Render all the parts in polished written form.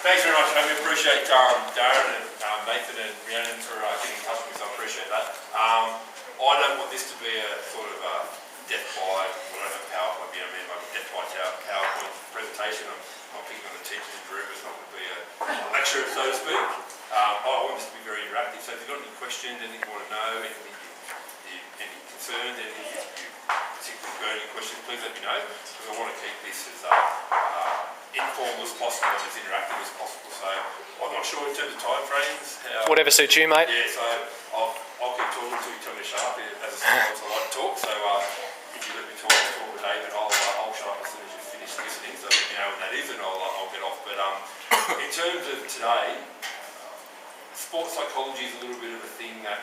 Thanks very much. I appreciate Darren and Nathan and Rhiannon for getting in touch with me, so I appreciate that. I don't want this to be a sort of a death by, I don't know, PowerPoint, like a death by PowerPoint presentation. I'm picking on the teachers in the room. It's not going to be a lecture, so to speak. I want this to be very interactive. So if you've got any questions, anything you want to know, any concerns, anything you particularly burning questions, please let me know, because I want to keep this as informal as possible and as interactive as possible. So I'm not sure in terms of time frames. Whatever suits you, mate. Yeah, so I'll keep talking until you tell me to shut up. As I said, I like to talk, so if you let me talk with David, I'll shut up as soon as you finish listening, so let me know when that is and I'll get off. But in terms of today, sports psychology is a little bit of a thing that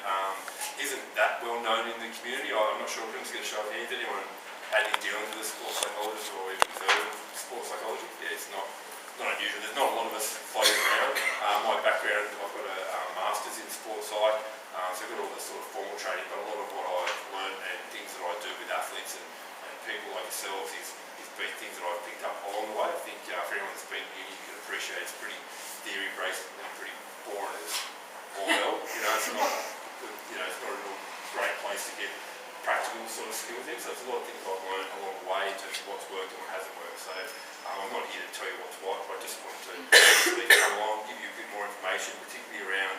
isn't that well known in the community. I'm not sure if I'm just going to show of hands. Anyone had any dealings with a sports psychologist or even heard of sports psychology? Yeah, it's not unusual. There's not a lot of us floating around. My background, I've got a master's in sports psych, so I've got all this sort of formal training, but a lot of what I've learned and things that I do with athletes and people like yourselves is things that I've picked up along the way. I think for anyone that's been here, you can appreciate it's pretty theory-based and pretty boring as all hell. It's not a real great place to get practical sort of skills in. So there's a lot of things I've learned along the way in terms of what's worked and what hasn't worked. So I'm not here to tell you what's what, but I just wanted to come along, give you a bit more information, particularly around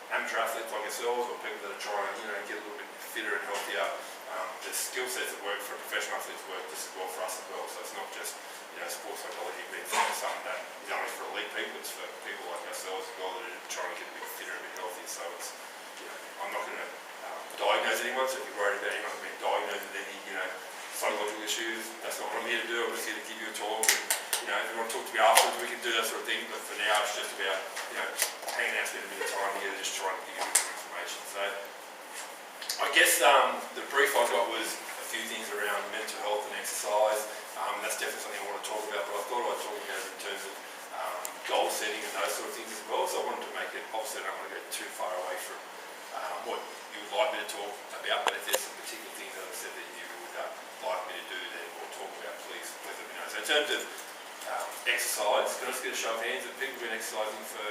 amateur athletes like yourselves or people that are trying to get a little bit fitter and healthier. The skill sets that work for professional athletes work just as well for us as well. So it's not just sports psychology being something that is only for elite people. It's for people like ourselves as well that are trying to get a bit fitter and a bit healthier. So it's I'm not going to diagnose anyone. So if you're worried about anyone being diagnosed with any psychological issues, that's not what I'm here to do. I'm just here to give you a talk. And, if you want to talk to me afterwards, we can do that sort of thing. But for now, it's just about hanging out, spending a bit of time here, just trying to give you a bit more information. So I guess the brief I got was a few things around mental health and exercise. That's definitely something I want to talk about. But I thought I'd talk about it in terms of goal setting and those sort of things as well. So I wanted to make it opposite. I don't want to go too far away from what you would like me to talk about. But if there's some particular things that I've said that you would like me to do then or talk about, please let me know. So in terms of exercise, can I just get a show of hands? Have people been exercising for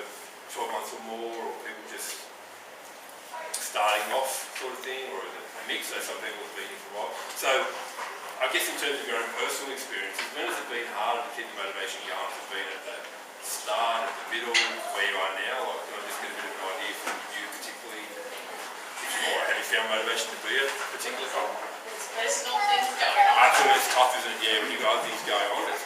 12 months or more, or people just starting off sort of thing, or is it a mix? So some people have been here for a while. So I guess in terms of your own personal experiences, when has it been harder to keep the motivation going? Has it been at the start, at the middle, where you are now? Like, can I just get a bit of an idea from you particularly, have you found motivation to be a particular time? Personal things going on. Absolutely, it's tough, isn't it? Yeah, when you've got other things going on, it's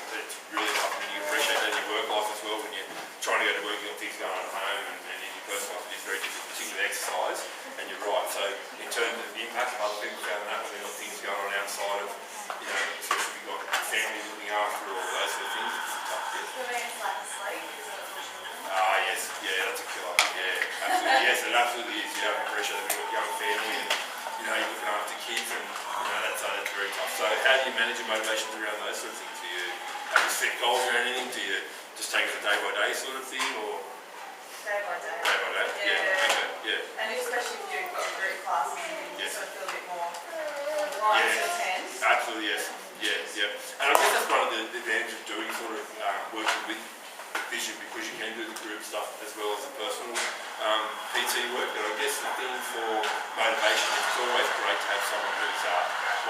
really tough. And you appreciate that in your work life as well, when you're trying to go to work, you've got things going on at home, and in your personal life, it is very difficult, particularly with exercise. And you're right. So in terms of the impact of other people found that when they've got things going on outside of, especially if you've got family looking after or those sort of things, it's tough. Yes, yeah, that's a killer. Yeah, absolutely. Yes, it absolutely is. I appreciate that we've got a young family and you're looking after kids, and that's very tough. So how do you manage your motivations around those sort of things? Do you have you set goals or anything? Do you just take it a day by day sort of thing, or Day by day. Day by day? Yeah. Okay. Yeah. And especially if you've got group classes, you sort of feel a bit more inclined to attend. Absolutely, yes. Yeah. And I guess that's one of the advantages of doing sort of working with Vision, because you can do the group stuff as well as the personal PT work. But I guess the thing for motivation is it's always great to have someone who's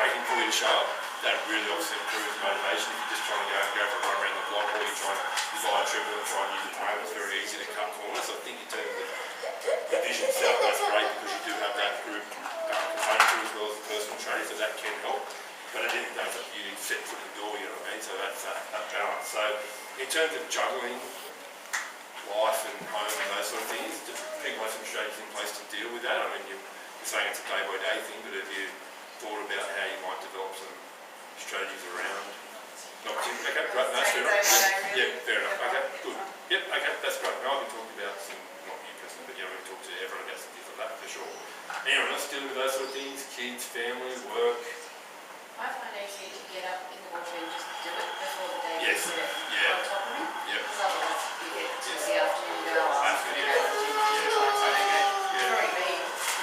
waiting for you to show up. That really obviously improves motivation. If you're just trying to go for a run around the block, or you're trying to buy a triple and try and use the table, it's very easy to cut corners. So I think in terms of the Vision itself, that's great because you do have that group component to it as well as the personal training, so that can help. But at the end of the day, you need to set foot in the door, you know what I mean? So that's that balance. So in terms of juggling life and home and those sort of things, do people have some strategies in place to deal with that? I mean, you're saying it's a day-by-day thing, but have you thought about how you might develop some strategies around? Not particularly. Okay, great. That's fair enough. Yeah, fair enough. Okay, good. Yep, okay, that's great. Now I've been talking about some, not you personally, but we talk to everyone about some things like that for sure. Anyone else dealing with those sort of things? Kids, family, work? I find it easy to get up in the water and just do it before the day Yes. gets Yeah. on top of me. Yep. Because otherwise you get to the afternoon and go, oh, Absolutely. I'm going to do this. It's very me.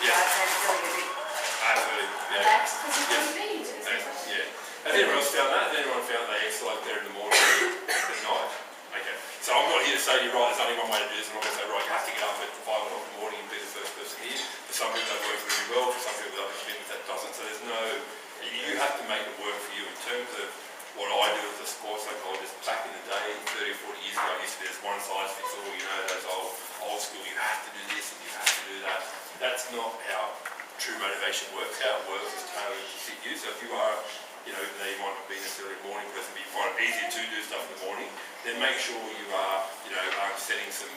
Yeah. I try feeling a bit Absolutely. Yeah. relaxed because it's Yes. convenient. Yeah. Has anyone else found that? Has anyone found they exercise there in the morning at night? say to you, right, there's only one way to do this. I'm not going to say, right, you have to get up at 5 o'clock in the morning and be the first person here. For some people that works really well, for some people that have a commitment that doesn't. So there's no, you have to make it work for you. In terms of what I do as a sports psychologist, back in the day, 30 or 40 years ago, I used to be this one size fits all, you know, those old school, you have to do this and you have to do that. That's not how true motivation works. How it works is tailored to fit you. So if you are, you know, even though you might not be necessarily a morning person, but you find it easier to do stuff in the morning, then make sure you are, you know, setting some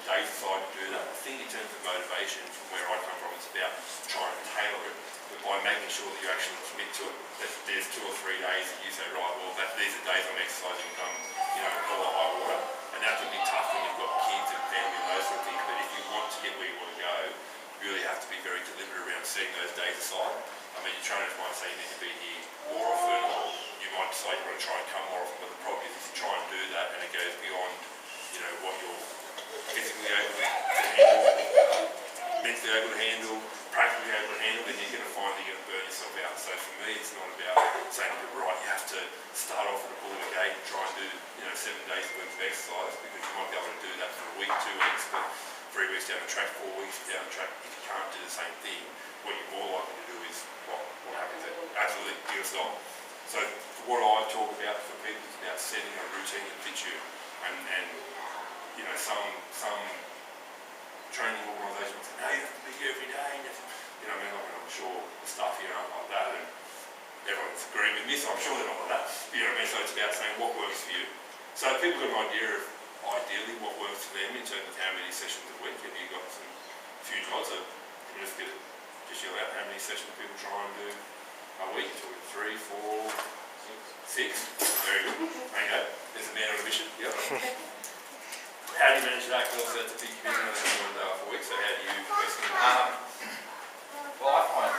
days aside to do that. I think in terms of motivation, from where I come from, it's about trying to tailor it, but by making sure that you actually commit to it. That there's 2 or 3 days that you say, right, well, these are days I'm exercising come, you know, all the high water, and that can be tough when you've got kids and family and those sort of things. But if you want to get where you want to go, you really have to be very deliberate around setting those days aside. I mean, your trainers might say you need to be here more often, or you might decide you want to try and come more often, but the problem is if you try and do that and it goes beyond, you know, what you're physically able to handle, mentally able to handle, practically able to handle, then you're going to find that you're going to burn yourself out. So for me, it's not about saying to people, right, you have to start off with a bull in the gate and try and do, you know, 7 days a week of exercise, because you might be able to do that for a week, 2 weeks, but 3 weeks down the track, 4 weeks down the track, if you can't do the same thing, what you're more likely to do is what happens then? Absolutely, you're stop. So what I talk about for people is about setting a routine that fits you, and you know, some training organisations say, no, you have to be here every day, you know, I mean, I'm sure the stuff here aren't like that, and everyone's agreeing with me, so I'm sure they're not like that, you know what I mean? So it's about saying what works for you. So if people got an idea of ideally what works for them in terms of how many sessions a week. Have you got some few odds of, can you just yell out how many sessions people try and do a week? 2, 3, 4, 6. Very good. Okay. There's a man on a mission. Yep. How do you manage that? Because that's a big commitment on 1 day off a week. So how do you personally well, I find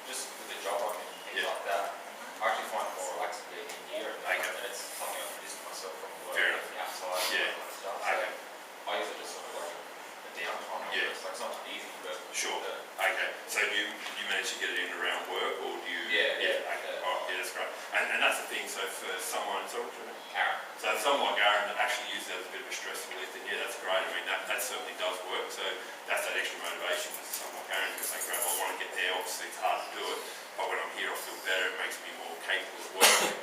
just with the job I'm in, things like that, I actually find it more relaxing being in here. And it's something I've distance myself from work and outside and all that stuff. So I use it as sort of like a downtime. It's like it's not easy, but sure. Okay. So do you manage to get it in around work, or do you? Okay. Oh, yeah, that's great. And that's the thing. So for someone, so what's your name? Aaron. So if someone like Aaron that actually uses it as a bit of a stress relief, then that's great. I mean, that certainly does work. So that's that extra motivation for someone like Aaron to say, great, I want to get there. Obviously, it's hard to do it, but when I'm here, I feel better. It makes me more capable of working.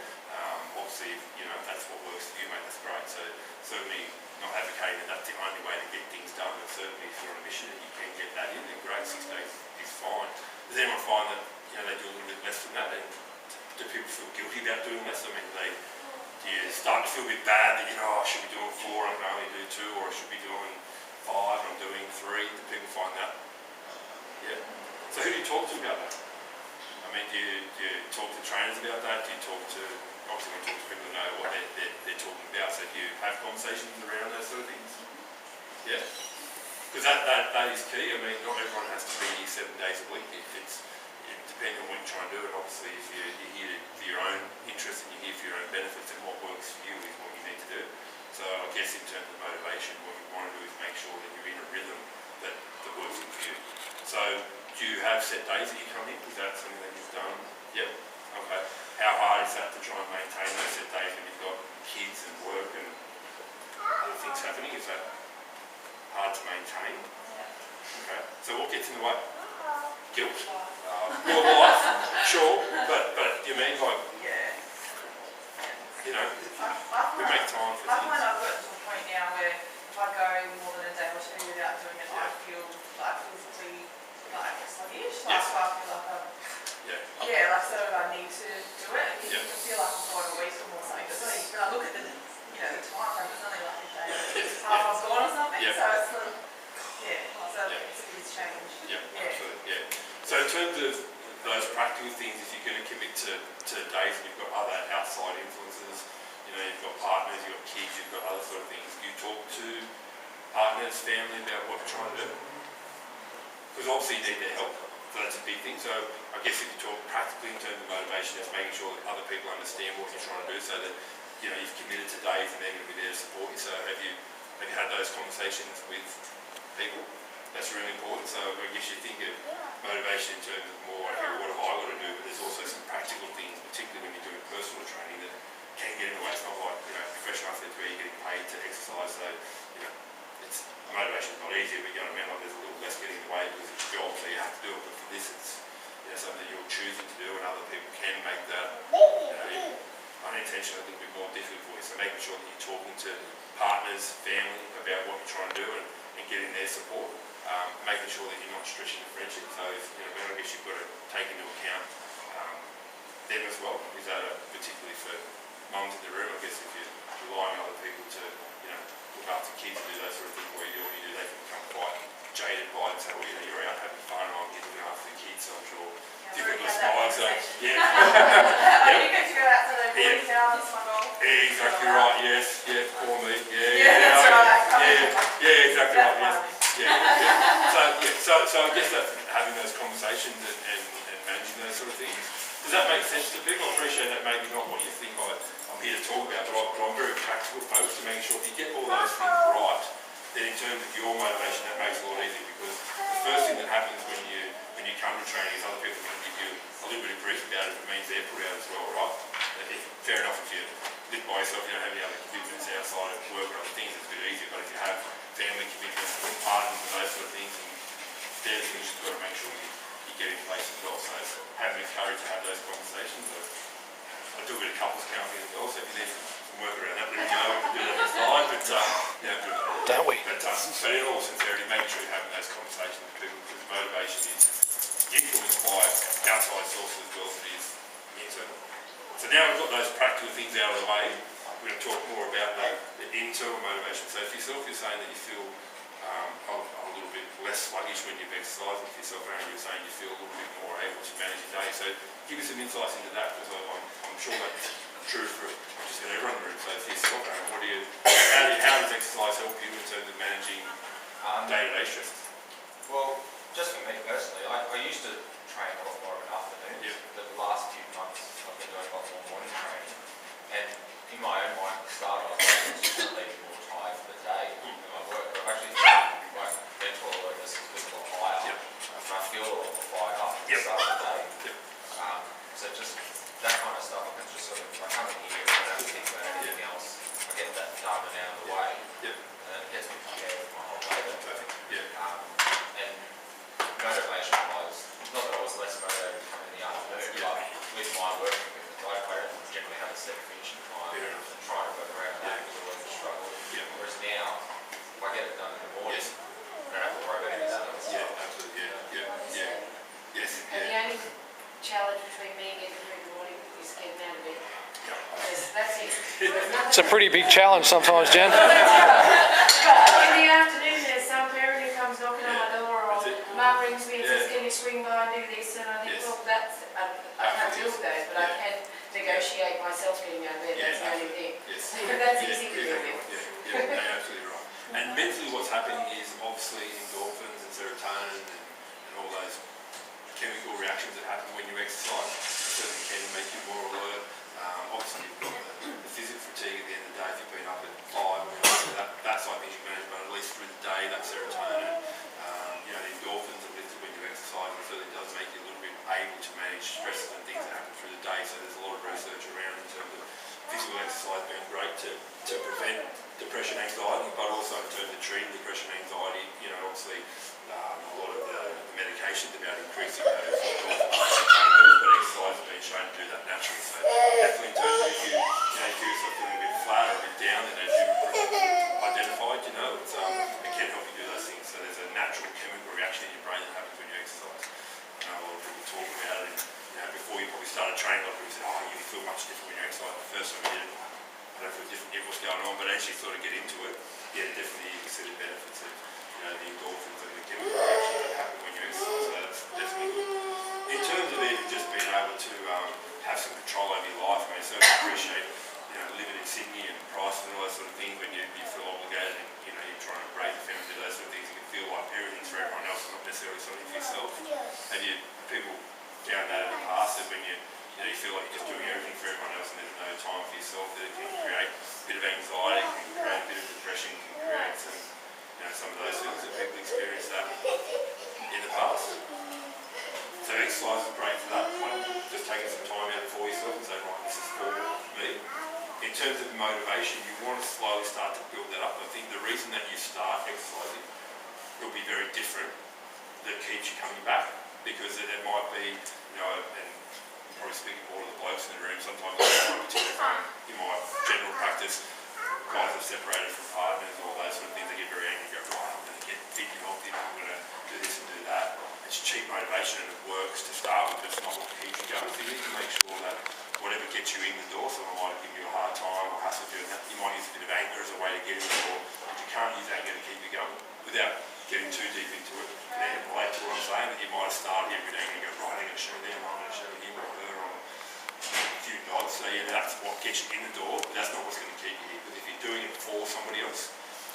Obviously, you know, if that's what works for you, mate, that's great. So certainly not advocating that that's the only way to get things done, but certainly if you're on a mission and you can get that in, then great, 6 days is fine. Does anyone find that, you know, they do a little bit less than that? And do people feel guilty about doing less? I mean, do you start to feel a bit bad that, you know, I should be doing 4, I can only do 2, or I should be doing 5, I'm doing 3? Do people find that? Yeah. So who do you talk to about that? I mean, do you talk to trainers about that? Do you talk to, obviously we talk to people who know what they're talking about, so do you have conversations around those sort of things? Yeah. Because that is key. I mean, not everyone has to be here 7 days a week. It depends on what you're trying to do, and obviously if you're here for your own interest and you're here for your own benefits, then what works for you is what you need to do. So I guess in terms of motivation, what you want to do is make sure that you're in a rhythm that works for you. So do you have set days that you come in? Is that something that you've done? Yep. Okay. How hard is that to try and maintain those set days when you've got kids and work and other things happening? Is that hard to maintain? Okay. So what gets in the way? Guilt. Your life, sure, but you mean like, you know, we make time for I things. find I've got to a point now where if I go more than a day or 2 without doing it, I feel like physically like sluggish. Like so I feel like like so I need to do it. I feel like I'm going a week or something. But when I look at the time frame, it's only like a day. Half I was gone or something. So it's sort of so it's a big change. Absolutely. So in terms of those practical things, if you're going to commit to days and you've got other outside influences, you know, you've got partners, you've got kids, you've got other sort of things, do you talk to partners, family about what you're trying to do? Because obviously you need their help, so that's a big thing. So I guess if you talk practically in terms of motivation, it's making sure that other people understand what you're trying to do, so that, you know, you've committed to days and they're going to be there to support you. So have you had those conversations with people? That's really important. So I guess you think of motivation in terms of more, okay, what have I got to do, but there's also some practical things, particularly when you're doing personal training, that can get in the way. It's not like, professional athletes where you're getting paid to exercise, so, it's, motivation's not easy, but there's a little less getting in the way because it's your job, so you have to do it. But for this, it's, something you're choosing to do, and other people can make that, unintentionally a little bit more difficult for you. So making sure that you're talking to partners, family about what you're trying to do and getting their support. Making sure that you're not stretching the friendship. So, I guess you've got to take into account them as well. Is that particularly for mums in the room? I guess if you're relying on other people to, look after kids and do those sort of things, what you do, they can become quite jaded by it and say, well, you're out having fun and I'm looking after the kids, so I'm sure difficult to smile. So, You get to go out to the boys' house, my goal. Exactly right, yes, poor me. That's right. Exactly right, yes. So I guess that having those conversations and managing those sort of things, does that make sense to people? I appreciate that maybe not what you think I'm here to talk about, but I'm very practical focused to make sure if you get all those things right, then in terms of your motivation, that makes it a lot easier, because the first thing that happens when you come to training is other people can give you a little bit of grief about it if it means they're put out as well, right? Fair enough, if you live by yourself, you don't have any other commitments outside of work or other things, it's a bit easier, but if you have family commitments and partners and those sort of things, and they're the things you've got to make sure you get in place as well. So having the courage to have those conversations. I do a bit of couples counselling as well, so if you need some work around that, let me know. We can do that next slide, but don't we? But in all sincerity, make sure you're having those conversations with people, because motivation is influenced by outside sources as well as it is internal. So now we've got those practical things out of the way, we're going to talk more about the internal motivation. So for yourself, you're saying that you feel a little bit less sluggish when you've exercised. For yourself, Aaron, you're saying you feel a little bit more able to manage your day. So give us some insights into that, because I'm sure that's true for just about everyone in the room. So for yourself, Aaron, how does exercise help you in terms of managing day-to-day stresses? Well, just for me personally, I used to train a lot more of an afternoon, but the last few months I've been doing a lot more morning training, and in my own mind at the start I was just going to leave more tired for the day in my work, but I've actually found my mental alertness has been a lot higher, and I feel a lot more fired up at the start of the day. So just that kind of stuff, I can just sort of, I come in here and I don't think about anything else, I get that done and out of the way, and it gets me prepared for my whole day. And motivation wise, not that I was less motivated to come in the afternoon, but with my work, I don't generally have a set finishing time and trying to work around that because I was a struggle. Whereas now, if I get it done in the morning, I don't have to worry about any of that other stuff. Absolutely, Yes. And the only challenge between me and getting through in the morning is getting out of bed. That's it. It's a pretty big challenge sometimes, Jen. But in the afternoon, there's some parent who comes knocking on my door, or mum rings me and says, can you swing by and do this? And I think, well, that's, I can't deal with those, but I can negotiate myself getting out of bed. That's the only thing. That's easy to deal with. Absolutely right. And mentally what's happening is obviously endorphins and serotonin and all those chemical reactions that happen when you exercise certainly can make you more alert. Obviously you've got the physical fatigue at the end of the day if you've been up at 5, that side of things you manage, but at least through the day that serotonin, the endorphins are lifted when you exercise, and certainly does make you a little bit able to manage stresses and things that happen through the day. So there's a lot of research around in terms of physical exercise being great to prevent depression, anxiety, but also in terms of treating depression, anxiety, obviously a lot of the medications about increasing those endorphins, but exercise has been shown to do that naturally. So definitely in terms of if you feel yourself feeling a bit flat or a bit down, then as you identified, it can help you do those things. So there's a natural chemical reaction in your brain that happens when you exercise. I know a lot of people talk about it, and before you probably started training, a lot of people said, you feel much different when you exercise. The first time you did it, I don't feel different yet what's going on, but as you sort of get into it, definitely you can see the benefits of the endorphins and the chemical reactions that happen when you exercise. So that's definitely good. In terms of even just being able to have some control over your life, I certainly appreciate living in Sydney and Price and all those sort of things when you feel obligated and you're trying to break the family, do those sort of things, you can feel like everything's for everyone else and not necessarily something for yourself. Have you people found that in the past, that when you feel like you're just doing everything for everyone else and there's no time for yourself, that it can create a bit of anxiety, can create a bit of depression, can create some of those things, that people experience that in the past? So exercise is great for that, just taking some time out for yourself and saying, right, this is for me. motivation, you want to slowly start to build that up. I think the reason that you start exercising will be very different that keeps you coming back, because it might be, you know, and I'm probably speaking more to the blokes in the room, sometimes in my general practice, guys have separated from partners, all those sort of things, they get very angry, go, right, I'm going to get fit and healthy, I'm going to do this and do that. It's cheap motivation and it works to start with, but it's not what keeps you going. So you need to make sure that whatever gets you in the door, someone might give you a hard time or hassle doing that, you might use a bit of anger as a way to get in the door, but you can't use anger to keep you going without getting too deep into it. And then relate to what I'm saying, that you might have started here with anger and go, right, I'm going to show them, I'm going to show him or her on a few nods. So yeah, that's what gets you in the door, but that's not what's going to keep you here. Because if you're doing it for somebody else,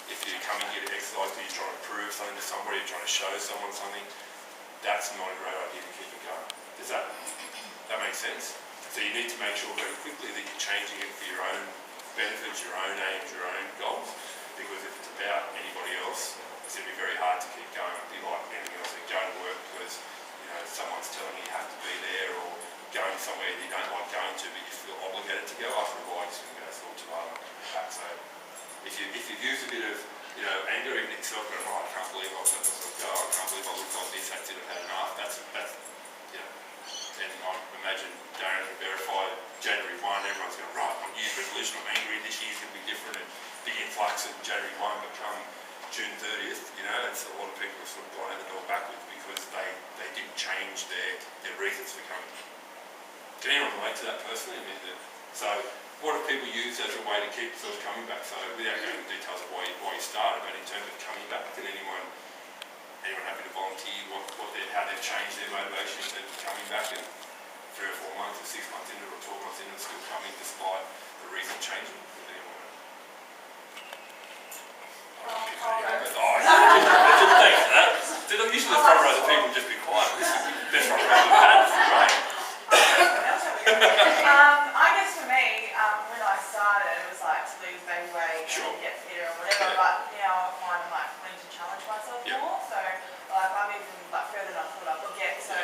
if you're coming here to exercise because you're trying to prove something to somebody, you're trying to show someone something, that's not a great idea to keep it going. Does that make sense? So you need to make sure very quickly that you're changing it for your own benefits, your own aims, your own goals. Because if it's about anybody else, it's going to be very hard to keep going. It'd be like anything else, like going to work because, you know, someone's telling you you have to be there, or going somewhere that you don't like going to but you feel obligated to go. After a while, you're just going to go sort too hard on that. So if you've used a bit of, you know, anger, even at yourself, going, oh, I can't believe I've let myself go, I can't believe I looked like this, that's it, I've had enough. That's you know, and I imagine Darren can verify January 1, everyone's going, right, my New Year's resolution, I'm angry, this year's going to be different, and big influx in January 1, but come June 30th, you know, it's a lot of people have sort of gone out the door backwards because they didn't change their reasons for coming. Can anyone relate to that personally? I mean, so what do people use as a way to keep themselves coming back? So without going into details of why you started, but in terms of coming back, can anyone happy to volunteer how they've changed their motivation in terms of coming back in 3 or 4 months or 6 months into it or 12 months into it, still coming despite the reason changing? Thanks for that. I'm usually the front row of people just be quiet. This is the best front row I've had. This is great. I guess for me, when I started, it was like to lose baby weight and get fitter or whatever. But now I find I'm like wanting to challenge myself more. So like I'm even like further than I thought I could get. So,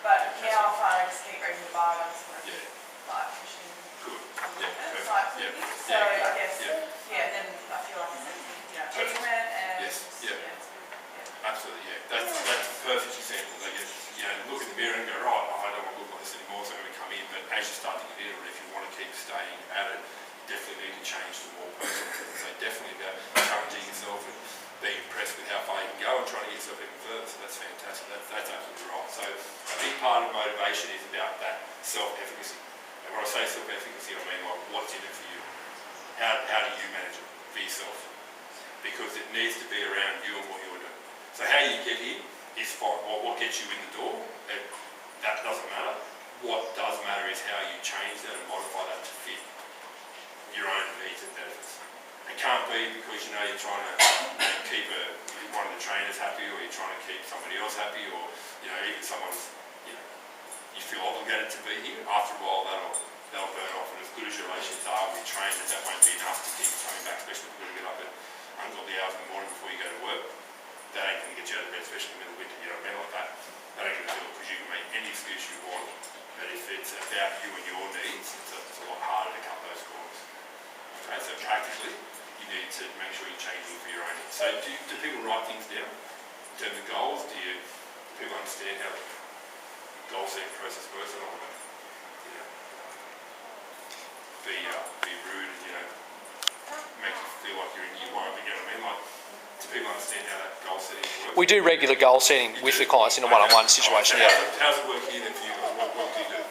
but now I find I just keep raising the bar. I just want to like pushing a little bit, like so I guess and then I feel like it's achievement and absolutely, that's a perfect example. They get, you know, look in the mirror and go, right, I don't want to look like this anymore, so I'm going to come in. But as you start to get into it, if you want to keep staying at it, you definitely need to change to more personal. So definitely about challenging yourself and being impressed with how far you can go and trying to get yourself even further. So that's fantastic. That's absolutely right. So a big part of motivation is about that self-efficacy. And when I say self-efficacy, I mean like what's in it for you. How do you manage it for yourself? Because it needs to be around you and what you're doing. So how you get here is fine. What gets you in the door, that doesn't matter. What does matter is how you change that and modify that to fit your own needs and benefits. It can't be because, you know, you're trying to keep one of the trainers happy, or you're trying to keep somebody else happy, or, you know, even someone's, you know, you feel obligated to be here. After a while, that'll burn off. And as good as your relationships are with your trainers, that won't be enough to keep you coming back, especially if you've got to get up at until the hours in the morning before you go to work. That ain't going to get you out of bed, especially in the middle of winter, you know what I mean, like that. That ain't going to do it because you can make any excuse you want. But if it's about you and your needs, it's a lot harder to cut those corners. Okay, so practically, you need to make sure you're changing for your own needs. So do people write things down in terms of goals? Do people understand how the goal setting process works? I don't want to, you know, be rude and, you know, make you feel like you're in year one, but you know what I mean? Like, do people understand how that goal setting works? We do regular goal setting with the clients in a one-on-one situation, How does it work here then for you? What do you do?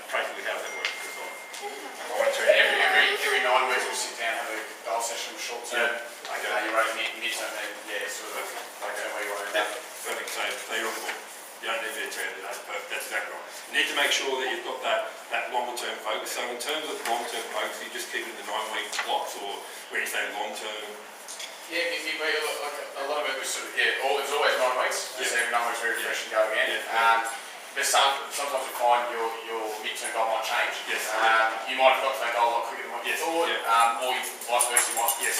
Practically, how does that work? I want to tell you. Every 9 weeks we'll sit down, have a goal session, short term, you write mid-term, sort of like where you want to go. Perfect, so you're on board. You don't need to be a trainer, that's perfect, that's exactly right. You need to make sure that you've got that longer term focus. So in terms of long term focus, you just keep it in the 9-week blocks, or when you say long term? Yeah, like a lot of it was sort of, it was always 9 weeks, just every 9 weeks very fresh and go again. But sometimes we find your mid-term goal might change. Yes. You might have got to that goal a lot quicker than what you thought, or vice versa,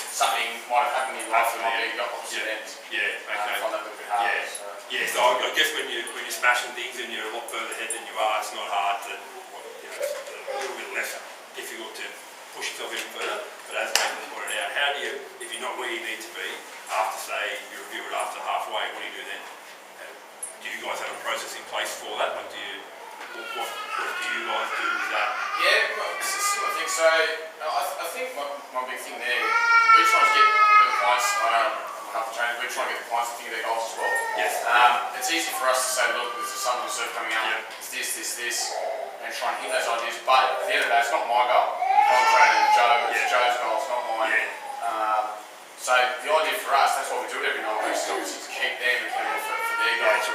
something might have happened in your life that might be the opposite end. Yeah, okay. I find that a little bit harder. So I guess when you're smashing things and you're a lot further ahead than you are, it's not hard to, a little bit less difficult to push yourself even further. you're not where you need to be, after say you review it after halfway, what do you do then? Do you guys have a process in place for that? Like, what do you guys do with that? Yeah, well, it's a similar thing. So I think my big thing there, we're trying to get the clients, half the training, we're trying to get the clients to think of their goals as well. Yes. It's easy for us to say, look, there's a Sunday surf coming up, it's this, and try and hit those ideas. But at the end of the day, it's not my goal. I'm training Joe, it's Joe's goal, it's not mine. So the idea for us, that's why we do it every 9 weeks, is obviously to keep them accountable for their goals.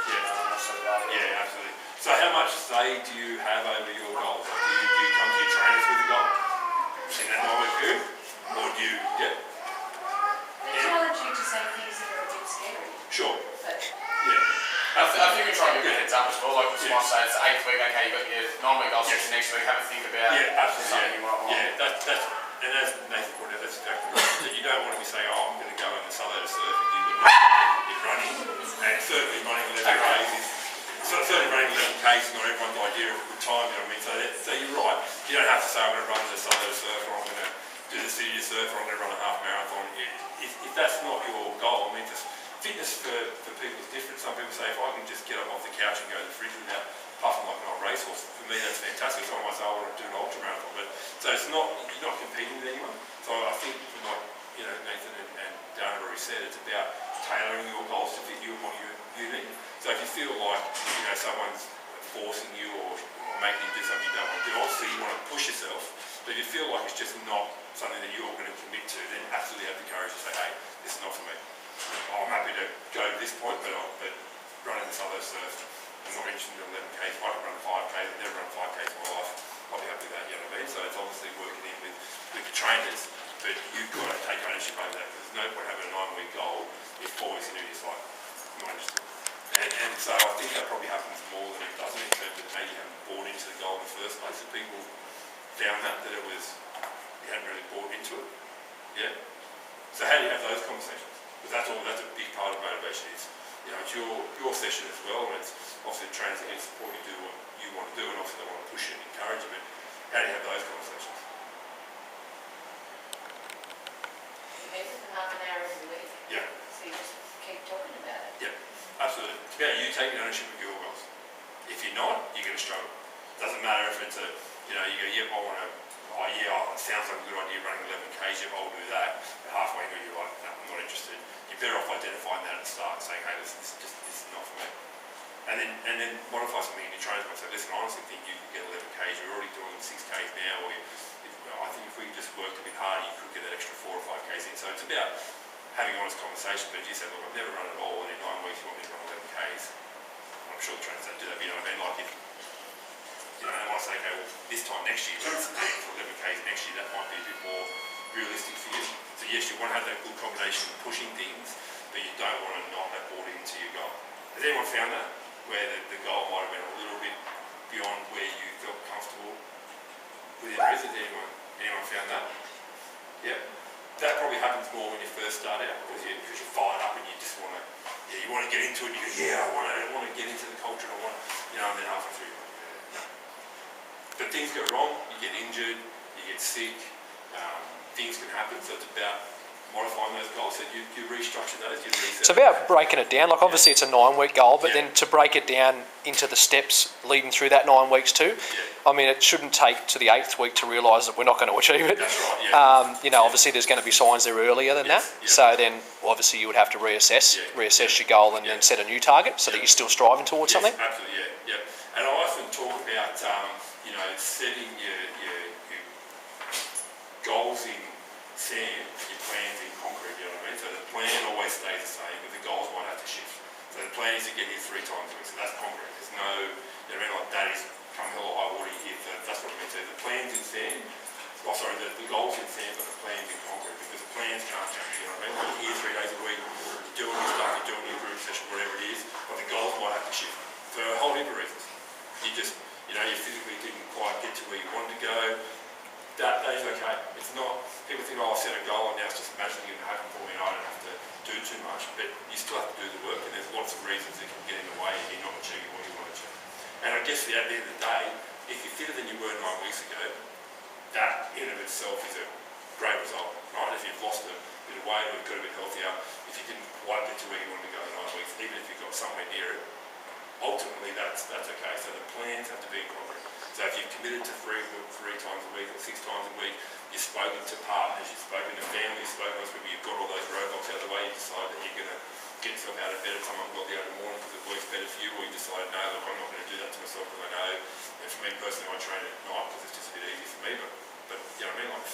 Yeah, absolutely. So how much say do you have over your goals? Do you come to your trainers with a goal in that 9-week period? Or do you, They challenge you to say things that are a bit scary. Sure. But I think we try and give you a heads up as well. Like you might say it's the 8th week, okay, you've got your 9-week goals for next week, have a think about something you might want. And as Nathan pointed out, that's exactly right. So you don't want to be saying, oh, I'm going to go in the solo surf if you're running. And certainly running 11 Ks is, certainly running 11 Ks is not everyone's idea of a good time, you know what I mean? So you're right. You don't have to say, I'm going to run the solo surf, or I'm going to do the city surf, or I'm going to run a half marathon. If that's not your goal, I mean, just fitness for people is different. Some people say, if I can just get up off the couch and go to the fridge without puffing like an old racehorse, for me that's fantastic. Someone might say, I want to do an ultra marathon, but so it's not, you're not competing with anyone. So I think, like Nathan and Darren already said, it's about tailoring your goals to fit you and what you need. So if you feel like someone's forcing you or making you do something you don't want to do, obviously you want to push yourself. But if you feel like it's just not something that you're going to commit to, then absolutely have the courage to say, hey, this is not for me. I'm happy to go to this point, but running this other surf, I'm not interested in 11 Ks. I can run 5 Ks. I've never run 5 Ks in my life. I'll be happy with that, you know what I mean? So it's obviously working in with the trainers, but you've got to take ownership over that, because there's no point having a 9-week goal if 4 weeks into it it's like, I'm not interested. And so I think that probably happens more than it doesn't in terms of maybe you haven't bought into the goal in the first place. If people found that it was, you hadn't really bought into it. Yeah? So how do you have those conversations? Because that's a big part of motivation. It's your session as well, and it's obviously the trainers that can support you do what you want to do, and obviously they want to push you and encourage you, but how do you have those conversations? you meet with them half an hour every week. Yeah. So you just keep talking about it. Yeah, absolutely. It's about you taking ownership of your goals. If you're not, you're going to struggle. Doesn't matter if it's you go, yep, I want to, it sounds like a good idea running 11 Ks, yep, I'll do that. But halfway through you're like, no, I'm not interested. You're better off identifying that at the start and saying, hey, this is not for me. And then modify something in your training and say, listen, I honestly think you can get 11 Ks, you're already doing 6 Ks now, or I think if we just worked a bit harder, you could get that extra 4 or 5 Ks in. So it's about having honest conversation, but if you say, look, I've never run at all, and in 9 weeks you want me to run 11 Ks, I'm sure the trainers don't do that, but you know what I mean? Like if, they might say, okay, well, this time next year, let's aim for 11 Ks next year, that might be a bit more realistic for you. So yes, you want to have that good combination of pushing things, but you don't want to not have bought into your goal. Has anyone found that? Where the goal might have been a little bit beyond where you felt comfortable within reason? Has anyone found that? Yeah. That probably happens more when you first start out, because you're fired up and you just want to, you want to get into it, and you go, yeah, I want to get into the culture, and and then halfway through, but things go wrong, you get injured, you get sick, things can happen, so it's about modifying those goals. So you restructure those, you reset. It's about breaking it down. Like obviously it's a 9-week goal, but then to break it down into the steps leading through that 9 weeks too. I mean, it shouldn't take to the 8th week to realise that we're not going to achieve it. That's right, obviously there's going to be signs there earlier than that. So then obviously you would have to reassess your goal and then set a new target so that you're still striving towards something. Absolutely, yeah. And I often talk about, setting your goals in sand, your plans in concrete, you know what I mean? So the plan always stays the same, but the goals might have to shift. So the plan is to get here 3 times a week, so that's concrete. There's no, like that is come hell or high water here, so that's what I mean. So the plan's in sand, the goal's in sand, but the plan's in concrete, because the plans can't change, you know what I mean? Like you're here 3 days a week, you're doing your stuff, you're doing your group session, whatever it is, but the goals might have to shift for a whole heap of reasons. You just, you physically didn't quite get to where you wanted to go. That is okay. It's not, people think, oh, I've set a goal and now it's just magically going to happen for me and I don't have to do too much, but you still have to do the work, and there's lots of reasons that can get in the way of you not achieving what you want to achieve. And I guess at the end of the day, if you're fitter than you were 9 weeks ago, that in and of itself is a great result, right? If you've lost got a bit healthier, if you didn't quite get to where you wanted to go in 9 weeks, even if you got somewhere near it, ultimately that's okay. So the plans have to be incorporated. So if you've committed to three times a week or 6 times a week, you've spoken to partners, you've spoken to family, you've spoken to us, you've got all those roadblocks out of the way, you decide that you're going to get yourself out of bed at some ungodly hour in the morning because it works better for you, or you decide, no, look, I'm not going to do that to myself because I know, and for me personally, I train at night because it's just a bit easier for me, but you know what I mean, like,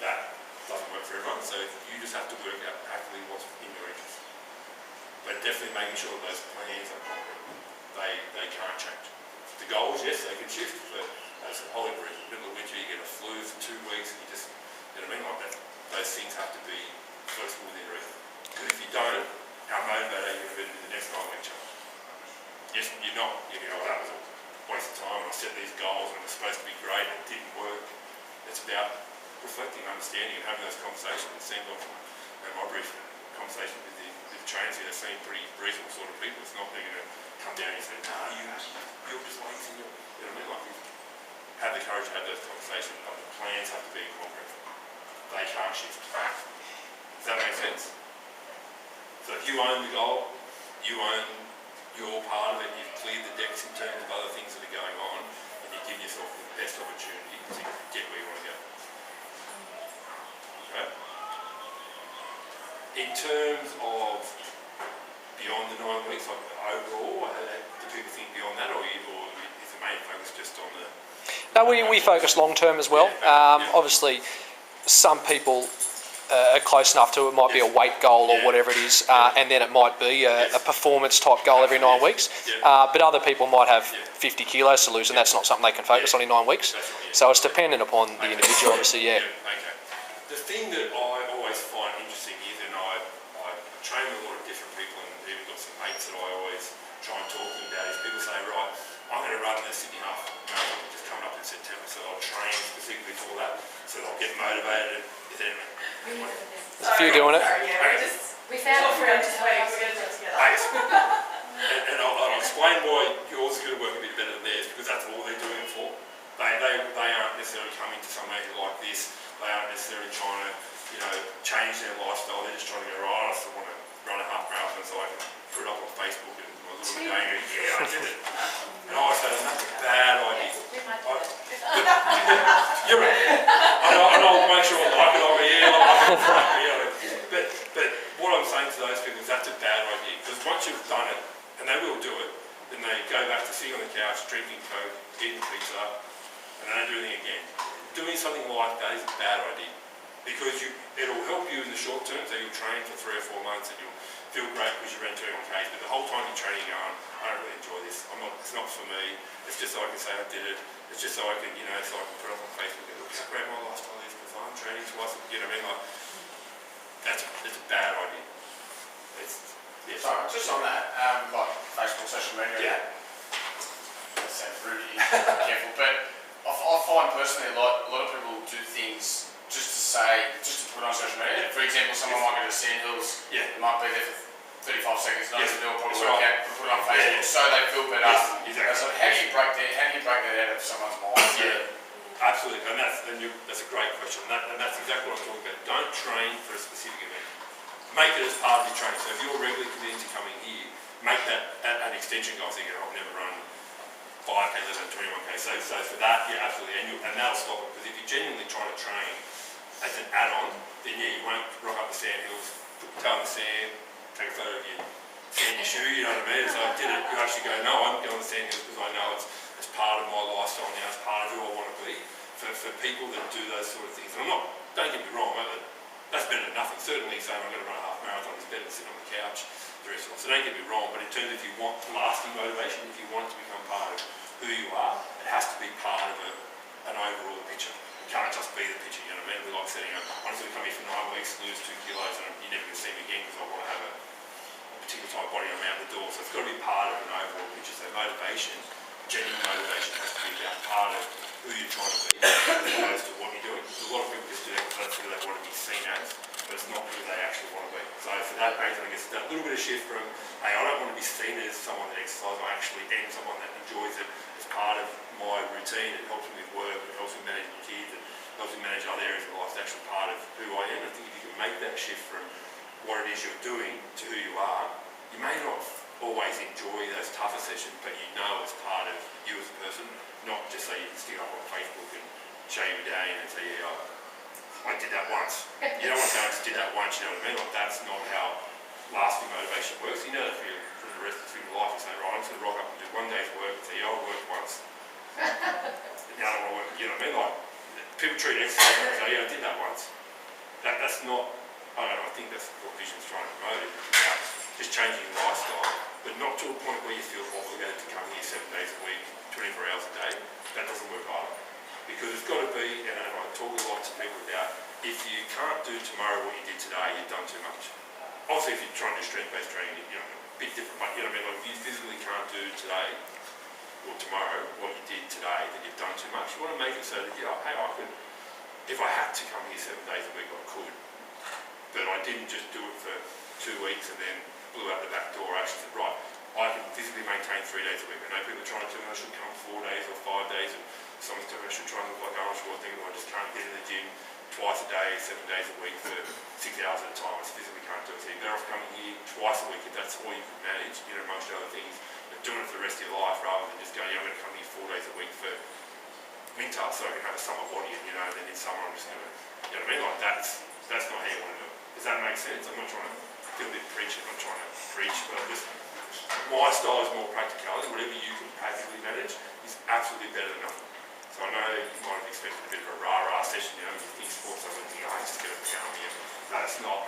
that doesn't work for everyone, so you just have to work out actively what's in your interest. But definitely making sure that those plans are concrete. They can't change. The goals, yes, they can shift, but as a whole agrees, in the middle of winter you get a flu for 2 weeks and you just, you know what I mean, like that. Those things have to be flexible within reason. Because if you don't, how motivated are you going to be to do the next 9-week challenge? Yes, you're not. You know, that was a waste of time and I set these goals and it was supposed to be great and it didn't work. It's about reflecting, understanding and having those conversations. It seems like my brief conversation with the trainers here, they seem pretty reasonable sort of people. It's not they're going to come down and say, no, you're just lazy. You know what I mean? Like, have the courage to have those conversations, but the plans have to be incorporated. They can't shift. Does that make sense? So if you own the goal, you own your part of it, you've cleared the decks in terms of other things that are going on, and you give yourself the best opportunity to get where you want to go. Okay? In terms of beyond the 9 weeks, like overall, do people think beyond that, or is the main focus just on the... No, we focus long term as well. Obviously, some people are close enough to it. Might be a weight goal or whatever it is, and then it might be a performance type goal every 9 weeks. But other people might have 50 kilos to lose, and that's not something they can focus on in 9 weeks. So it's dependent upon the individual, obviously. Yeah. Okay. The thing that I always find interesting is, and I train with a lot of different people, and even got some mates that I always try and talk to them about, is people say, right, I'm going to run the Sydney Half Marathon, which is coming up in September, so I'll train specifically for that, so I'll get motivated. Is there There's a few doing it. We found a friend to help us. And I'll explain why yours is going to work a bit better than theirs, because that's all they're doing it for. They aren't necessarily coming to somewhere like this. They aren't necessarily trying to, you know, change their lifestyle. They're just trying to go, right, I just want to run a half marathon so I can put it up on Facebook and my little day and go, yeah, I did it. And I say that's a bad idea. You're right. And I'll make sure I like it over here. But what I'm saying to those people is that's a bad idea, because once you've done it, and they will do it, then they go back to sitting on the couch, drinking Coke, eating pizza, and they don't do anything again. Doing something like that is a bad idea, because it'll help you in the short term, so you'll train for 3 or 4 months and you'll feel great because you ran 21 k's, but the whole time you're training you're going, I don't really enjoy this, it's not for me, it's just so I can say I did it, it's just so I can, so I can put it up on Facebook and look how great my lifestyle is because I'm training twice, you know what I mean, like, that's a bad idea. Sorry, just on that, like Facebook, social media, that sounds rude, you careful, but I find personally a lot of people do things just to put on social media. For example, someone might go to Sandhills, it might be there for 35 seconds, knows the deal, probably work out, put it on Facebook, so they feel better. Exactly. So how do you break that out of someone's mind? Absolutely, and that's a great question, and that's exactly what I'm talking about. Don't train for a specific event. Make it as part of your training. So if you're regularly committing to coming here, make that an extension goal. So you go, I've never run 5k, 11, 21k. So for that, absolutely, and that'll stop it. Because if you're genuinely trying to train as an add-on, then you won't rock up the sand hills, put the toe in the sand, take a photo of your sandy shoe, you know what I mean? So I did it. You actually go, no, I'm going to the sand hills because I know it's part of my lifestyle now, it's part of who I want to be. For people that do those sort of things, and don't get me wrong, that's better than nothing. Certainly saying I'm going to run a half marathon is better than sitting on the couch the rest of it. So don't get me wrong, but in terms of if you want lasting motivation, if you want it to become part of who you are, it has to be part of an overall picture. It can't just be the picture, you know what I mean? We like setting up, I'm just going to come here for 9 weeks, lose 2 kilos, and you're never going to see me again because I want to have a particular type of body I'm out the door. So it's got to be part of an overall picture. So motivation, genuine motivation has to be about part of who you're trying to be as opposed to what you're doing. A lot of people just do that because that's who they want to be seen as, but it's not who they actually want to be. So for that reason, I guess that little bit of shift from, hey, I don't want to be seen as someone that exercises, I actually am someone that enjoys it as part of my routine. It helps me with work, it helps me manage my kids, it helps me manage other areas of life. It's actually part of who I am. I think if you can make that shift from what it is you're doing to who you are. You may not always enjoy those tougher sessions, but you know it's part of you as a person, not just so you can stick up on Facebook and show your day and say, yeah, I did that once. You don't want to say I just did that once, you know what I mean? Like, that's not how lasting motivation works. You know that for the rest of your life, you say, right, I'm just going to rock up and do one day's work and say, yeah, I worked once. And now I don't want to work, you know what I mean? Like, people treat exercise and say, yeah, I did that once. That's not, I don't know, I think that's what Vision's trying to promote. It's about just changing your lifestyle, but not to a point where you feel obligated to come here 7 days a week, 24 hours a day. That doesn't work either. Because it's got to be, and I talk a lot to people about, if you can't do tomorrow what you did today, you've done too much. Obviously, if you're trying to do strength-based training, you know, a bit different, but you know what I mean, like if you physically can't do today or tomorrow what you did today, then you've done too much. You want to make it so that, hey, I could, if I had to come here 7 days a week, I could. But I didn't just do it for 2 weeks and then blew out the back door. I actually said, right, I can physically maintain 3 days a week. I know people are trying to tell me I should come 4 days or 5 days, and someone's telling me I should try and look like Arnold Schwarzenegger, I just can't get in the gym twice a day, 7 days a week for 6 hours at a time. I just physically can't do it. So you're better off coming here twice a week if that's all you can manage, you know, amongst other things, but doing it for the rest of your life rather than just going, yeah, I'm going to come here 4 days a week for winter so I can have a summer body, and you know, then in summer I'm just going to, you know what I mean? Like that's not how you want to do it. Does that make sense? I'm not trying to feel a bit preachy, I'm not trying to preach, but I'm just, my style is more practicality. Whatever you can practically manage is absolutely better than nothing. So I know you might have expected a bit of a rah-rah session, you know, you think sports, I think, I just get a pound here. That's not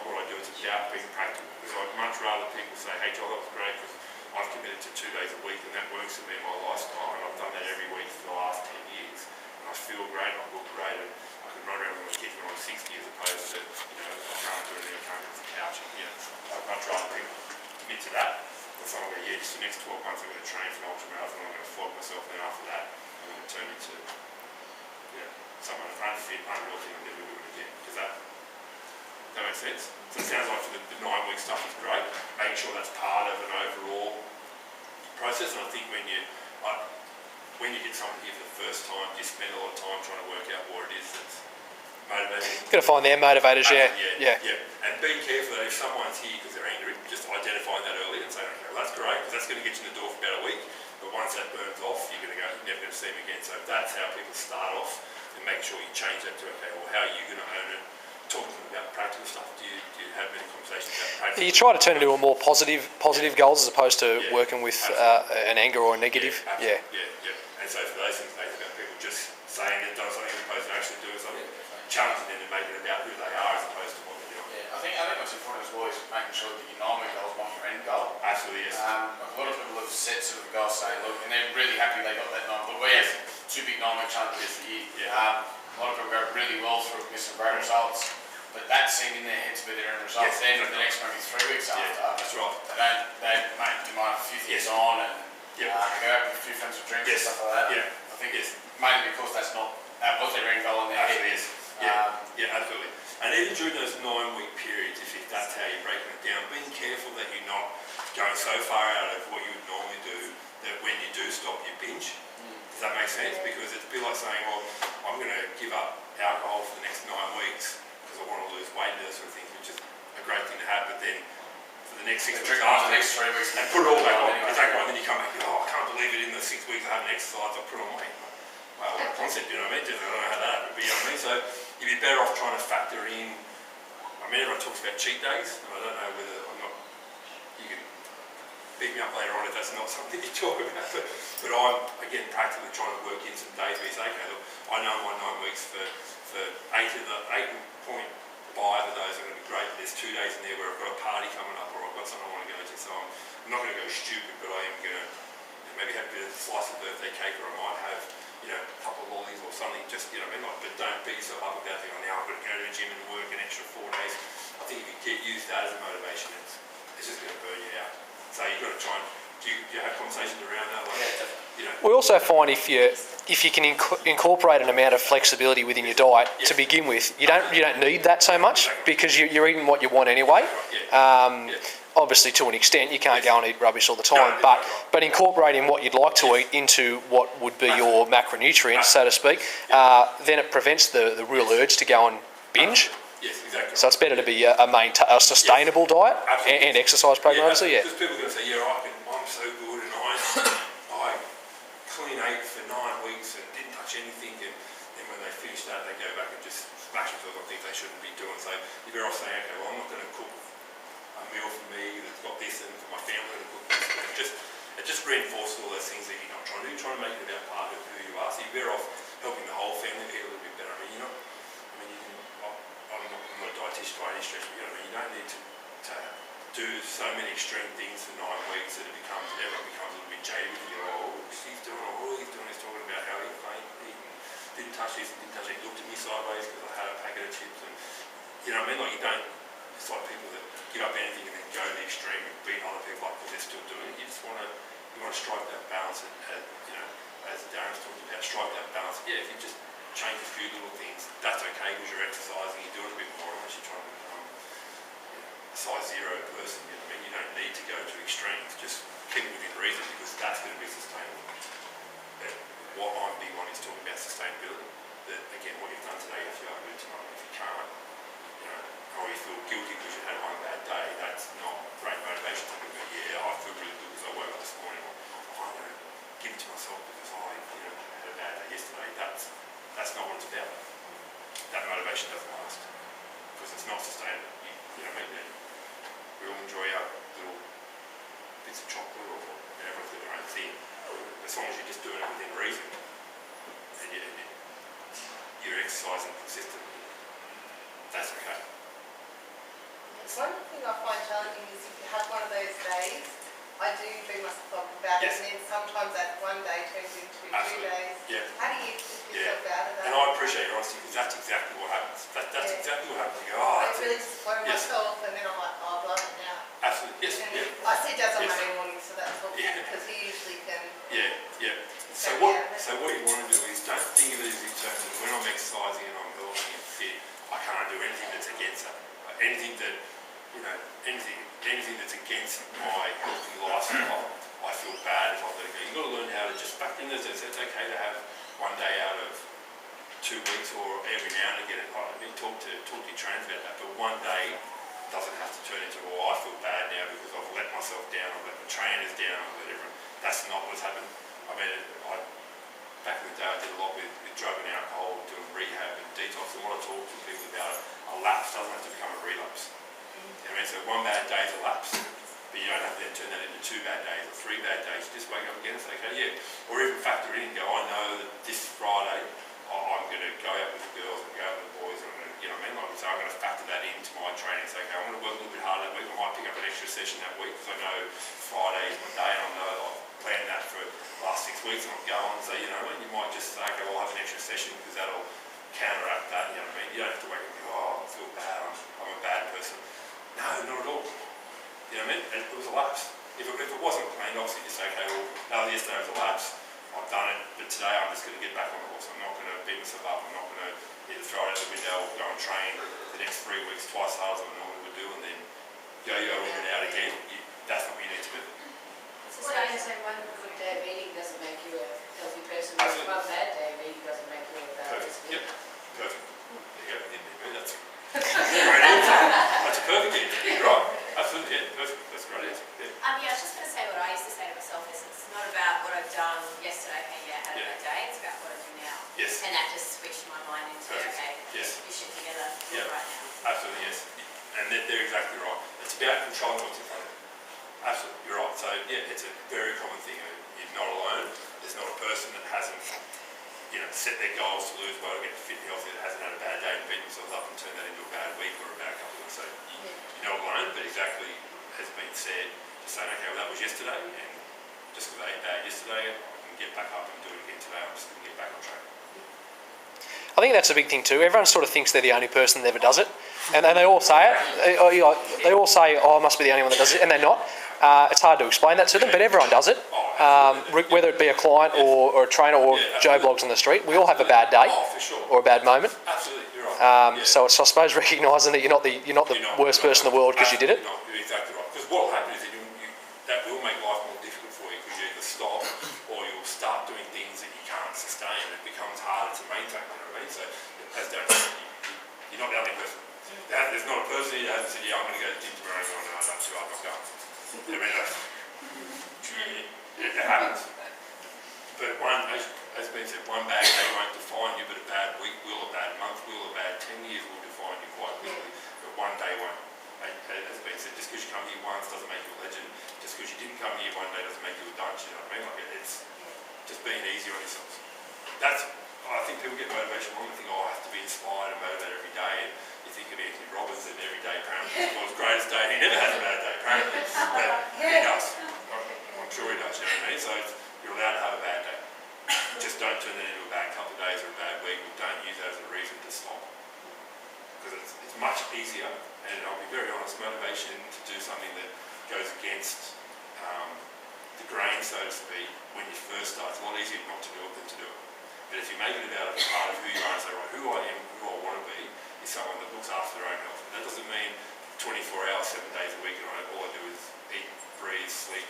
what I do. It's about being practical. Because I'd much rather people say, hey Joel, that was great because I've committed to 2 days a week and that works for me in my lifestyle, and I've done that every week for the last 10 years. And I feel great, I look great, and I can run around with my kids when I'm 60 as opposed to, you know, I can't do anything, I can't get off the couch. And, you know, I'd much rather people commit to that. So I'm going to, just the next 12 months I'm going to train for an ultramarathon, I'm going to flog myself, and then after that I'm going to turn into, you know, someone unfit, unreal thing I'm never doing it again. Does that make sense? So it sounds like for the 9-week stuff is great, making sure that's part of an overall process. And I think when you get someone here for the first time, you spend a lot of time trying to work out what it is that's motivating. Got to find their motivators, yeah. And be careful that if someone's here because they're angry, just identifying that early and saying, okay, well, that's great, because that's going to get you in the door for about a week. But once that burns off, you're going to go, you're never going to see them again. So that's how people start off, and make sure you change that to, okay, well, how are you going to own it? Talking to them about practical stuff. Do you have many conversations about practical? You try to turn it into a more positive goals as opposed to working with an anger or a negative. Yeah. And so for those things, it's about people just saying they've done something as opposed to actually doing something. Challenging them to make it about who they are as opposed to what they're doing. Yeah, I think what's important as well is making sure that your 9-week goal is not your end goal. Absolutely, yes. A lot of people have set sort of goals saying, look, and they're really happy they got that 9, but we have 2 big 9-week challenges a year. A lot of people go really well through it, get some great results, but that's seen in their head to be their end result. Then the next maybe 3 weeks after, that's right. You might have a few things on and go out with a few friends for drinks and stuff like that. I think it's mainly because that was their end goal in their head. Absolutely. And even during those 9-week periods, if that's how you're breaking it down, being careful that you're not going so far out of what you would normally do that when you do stop, you binge. Does that make sense? Because it's a bit like saying, well, I'm going to give up alcohol for the next 9 weeks because I want to lose weight and those sort of things, which is a great thing to have, but then for the next 6 weeks after, the next 3 weeks, and put it all back on, and then you come back, I can't believe it, in the 6 weeks I haven't exercised, I put on weight. Well, what a concept, you know what I mean? I don't know how that happened, but you know what I mean? So you'd be better off trying to factor in, I mean, everyone talks about cheat days, and I don't know whether you can beat me up later on if that's not something you talk about, but I'm, again, practically trying to work in some days where you say, okay, look, I know my 9 weeks for 8.5 of those are going to be great. There's 2 days in there where I've got a party coming up or I've got something I want to go to, so I'm not going to go stupid, but I am going to maybe have a bit of a slice of birthday cake, or I might have, you know, a couple of lollies or something, just, you know what I mean, like, but don't beat yourself up about thinking, now I've got to go to the gym and work an extra 4 days. I think if you use that as a motivation, it's just going to burn you out. So you've got to try and, do you have conversations around that? Like, you know? We also find if you can incorporate an amount of flexibility within your diet to begin with, you don't need that so much because you're eating what you want anyway. Obviously, to an extent, you can't go and eat rubbish all the time, but incorporating what you'd like to eat into what would be your macronutrients, so to speak, then it prevents the real urge to go and binge. Yes, exactly. So it's better to be a sustainable diet and exercise program, obviously, Because people are going to say, I'm so good and I clean ate for 9 weeks and didn't touch anything, and then when they finish that, they go back and just smash themselves on things they shouldn't be doing. So you're better off saying, okay, well, I'm not going to cook a meal for me that's got this, and for my family to cook this. It just reinforces all those things that you're not trying to do. You're trying to make it about part of who you are. So you're better off helping the whole family eat a little bit better. I'm not a dietitian by any stretch, but you don't need to do so many extreme things for 9 weeks that everyone becomes a little bit jaded. He's doing all he's doing is talking about how he didn't touch this and didn't touch it. He looked at me sideways because I had a packet of chips, and it's like people that give up anything and then go to the extreme and beat other people up because they're still doing it. You want to strike that balance, and as Darren's talking about, strike that balance. Yeah, if you just change a few little things, that's okay because you're exercising, you're doing a bit more unless you're trying to become a size 0 person. You don't need to go to extremes. Just keep it within reason because that's going to be sustainable. But what I'm big on is talking about sustainability. That again, what you've done today, if you are good tomorrow, if you can't, or you feel guilty because you had one bad day, that's not great motivation to go, I feel really good because I woke up this morning, or I'm going to give it to myself because I had a bad day yesterday. That's not what it's about. That motivation doesn't last because it's not sustainable. We all enjoy our little bits of chocolate or everyone's got their own thing. As long as you're just doing it within reason and you're exercising consistently, that's okay. One thing I find challenging is if you have one of those days, I do beat myself up about it, and then sometimes that one day turns into 2 days. Yeah. How do you get yourself out of that? And I appreciate your honesty because that's exactly what happens. That's exactly what happens. You go, I really disappoint myself, and then I'm like, I'll blow it now. Absolutely. Yes. And I see Daz on Monday morning, so that's helpful because he usually can. Yeah. So what you want to do is don't think of it as in terms of when I'm exercising and I'm healthy and fit, I can't do anything that's against that. Anything that anything that's against my healthy lifestyle, I feel bad if I let it go. You've got to learn how to just back in this. It's okay to have one day out of 2 weeks or every now and again. Talk to your trainers about that, but one day doesn't have to turn into, I feel bad now because I've let myself down, I've let my trainers down, I've let everyone. That's not what's happened. Back in the day I did a lot with drug and alcohol, doing rehab and detox, and what I talk to people about, a lapse doesn't have to become a relapse. So one bad day is a lapse, but you don't have to then turn that into 2 bad days or 3 bad days. You just wake up again and say, okay, or even factor in and go, I know that this Friday I'm going to go out with the girls and go out with the boys, and I'm going to, so I'm going to factor that into my training. So okay, I'm going to work a little bit harder that week. I might pick up an extra session that week because I know Friday is my day, and I know that I've planned that for the last 6 weeks, and I'm going. So you might just say, okay, well, I'll have an extra session because that'll counteract that. You don't have to wake up and go, I feel bad, I'm a bad person. No, not at all. It was a lapse. If it wasn't planned, obviously just say, okay, well, yesterday was a lapse. I've done it, but today I'm just going to get back on the horse. I'm not going to beat myself up. I'm not going to either throw it out the window or go and train the next 3 weeks twice harder than I normally would do, and then go in and out again. That's what you need to do. So I say one good day of eating doesn't make you a healthy person, but one bad day of eating doesn't make you a bad person. Yep, perfect. There you go. That's a great answer. That's a perfect answer. You're right. Absolutely, perfect. That's a great answer. I was just going to say what I used to say to myself is it's not about what I've done yesterday, I had a bad day, it's about what I do now. Yes. And that just switched my mind into, okay, yes. you should together right now. Absolutely, yes. And they're exactly right. It's about controlling what's in front of you. Absolutely, you're right. So it's a very common thing. You're not alone. There's not a person that hasn't set their goals to lose weight or get fit and healthy that hasn't had a bad day and beat themselves up and turn that into a bad week or a bad couple of weeks. So you're not alone, but exactly has been said, just saying, okay, well that was yesterday, and just because I ate bad yesterday, I can get back up and do it again today. I'm just going to get back on track. I think that's a big thing too. Everyone sort of thinks they're the only person that ever does it, and they all say it. They all say, I must be the only one that does it, and they're not. It's hard to explain that to them, but everyone does it. Whether it be a client or a trainer or Joe Blogs on the street, we all have a bad day or a bad moment. Absolutely, you're right. So it's, I suppose, recognising that you're not the worst person in the world because you did it. You're exactly right. Because what will happen is that will make life more difficult for you because you either stop or you'll start doing things that you can't sustain. It becomes harder to maintain. You know what I mean? So as Darren said, you're not the only person. There's not a person here that hasn't said, yeah, I'm going to go to the gym tomorrow. No, I'm not too hard, I'm not going. I mean, it happens. But as been said, one bad day won't define you, but a bad week will, a bad month will, a bad 10 years will define you quite quickly. But one day won't. As been said, just because you come here once doesn't make you a legend. Just because you didn't come here one day doesn't make you a dunce, you know what I mean? Like it's just being easy on yourselves. I think people get motivation wrong. They think, oh, I have to be inspired and motivated every day. And you think of Anthony Robbins and every day apparently is the world's greatest day. He never has a bad day apparently, but he does. I'm sure he does, you know what I mean? So you're allowed to have a bad day. Just don't turn that into a bad couple of days or a bad week, or don't use that as a reason to stop. Because it's much easier, and I'll be very honest, motivation to do something that goes against the grain, so to speak, when you first start. It's a lot easier not to do it than to do it. But if you make it about a part of who you are and say, right, who I am, who I want to be, is someone that looks after their own health. And that doesn't mean 24 hours, 7 days a week, and all I do is eat, breathe, sleep,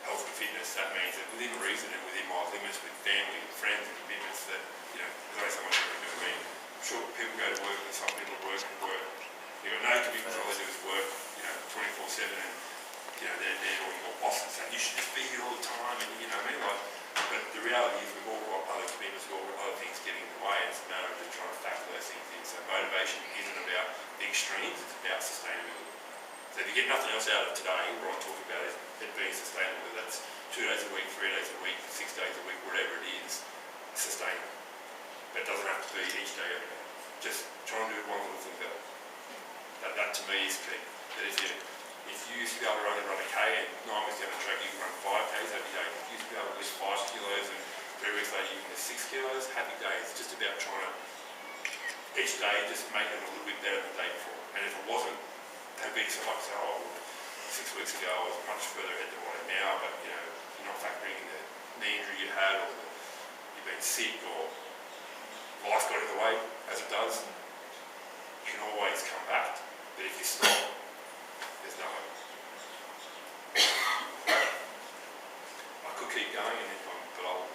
health and fitness. That means that within reason and within my limits with family and friends and commitments that, you know, there's only so much I can do. I mean, I'm sure people go to work and some people work and work. You've got no commitments, all they do is work, you know, 24/7, and, you know, they're or you've got bosses saying, you should just be here all the time, and, you know what I mean? Like, but the reality is we've all got other commitments, we've all got other things getting in the way, and it's a matter of just trying to factor those things in. So motivation isn't about the extremes, it's about sustainability. So if you get nothing else out of today, what I'm talking about is it being sustainable, whether that's 2 days a week, 3 days a week, 6 days a week, whatever it is, sustainable. But it doesn't have to be each day, every day. Just try and do one little thing better. That to me is key. That if you used to be able to run a K and 9 weeks down the track you can run 5 Ks, happy day. If you used to be able to lift 5 kilos and 3 weeks later you can lift 6 kilos, happy day. It's just about trying to, each day, just make it a little bit better than the day before. And if it wasn't, don't beat yourself up and say, oh, 6 weeks ago I was much further ahead than what I am now, but you know, you're not factoring in the knee injury you had, or you've been sick, or life got in the way, as it does. You can always come back, but if you stop, there's no hope. I could keep going, but I'll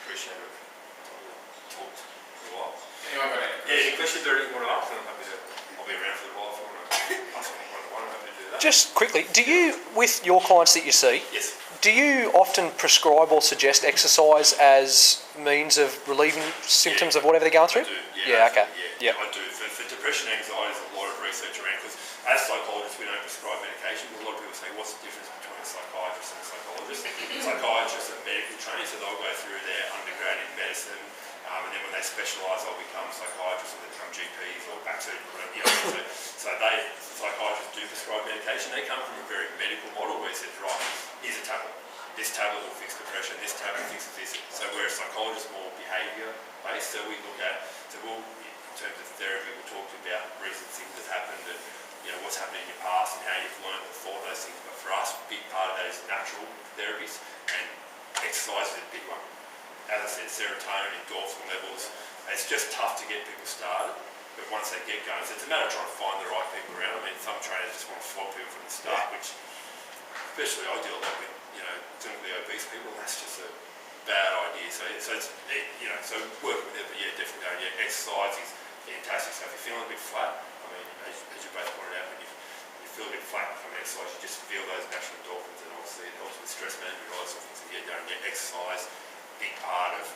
appreciate it. I've talked for a while. Anyone got any questions? Yeah, any questions or anything you want to ask? I'll be around for a while if you want to ask me one-on-one. I'm happy to do that. Just quickly, do you, with your clients that you see, Yes. do you often prescribe or suggest exercise as means of relieving symptoms of whatever they're going through? I do, Yeah, okay. Yeah, I do. For depression and anxiety, there's a lot of research around, because as psychologists we don't prescribe medication. A lot of people say, what's the difference between a psychiatrist and a psychologist? Psychiatrists are medically trained, so they'll go through their undergrad in medicine, and then when they specialise they'll become psychiatrists, or they become GPs or back surgeons, you know. So psychiatrists do prescribe medication. They come from a very medical model where it says, right, here's a tablet. This tablet will fix depression, this tablet fixes this. So whereas psychologists are more behaviour based, so we look at, in terms of therapy, we'll talk about recent things that happened and, you know, what's happened in your past and how you've learned and thought those things. But for us, a big part of that is natural therapies, and exercise is a big one. As I said, serotonin, endorphin levels, it's just tough to get people started, but once they get going, so it's a matter of trying to find the right people around. I mean, some trainers just want to flog people from the start, which, especially I deal with, you know, clinically obese people, that's just a bad idea. So so working with them, but yeah, definitely going, yeah, exercise is fantastic. So if you're feeling a bit flat, I mean, as you both pointed out, when you feel a bit flat from exercise, you just feel those natural endorphins, and obviously it helps with stress management and all those sort of things. So yeah, going, yeah, exercise, big part of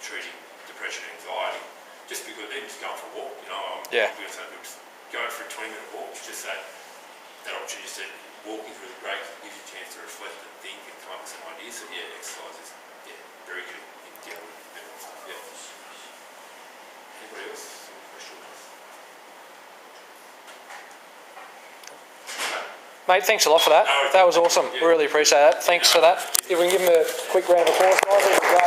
treating depression and anxiety. Just because even just going for a walk, you know, Yeah. we're going to say, going for a 20-minute walk, it's just that opportunity. Just walking is really great, it gives you a chance to reflect and think and come up with some ideas. So yeah, exercise is very good in dealing with mental stuff. Yeah. Anybody else? Any questions? Mate, thanks a lot for that. That was awesome. We really appreciate that. Thanks for that. If we can give him a quick round of applause, guys, that'd be great.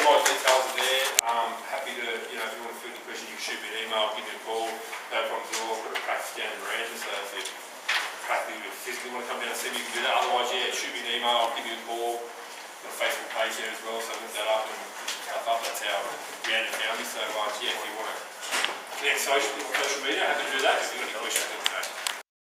My details are there. Happy to, you know, if you want to field any questions, you can shoot me an email, give me a call. No problems at all. I've got a practice down in Miranda, so if you practically physically want to come down and see me, you can do that. Otherwise, yeah, shoot me an email, I'll give you a call. Got a Facebook page there as well, so look that up and put some stuff up. That's how Miranda found me. So yeah, if you want to connect socially on social media, happy to do that. If you've got any questions,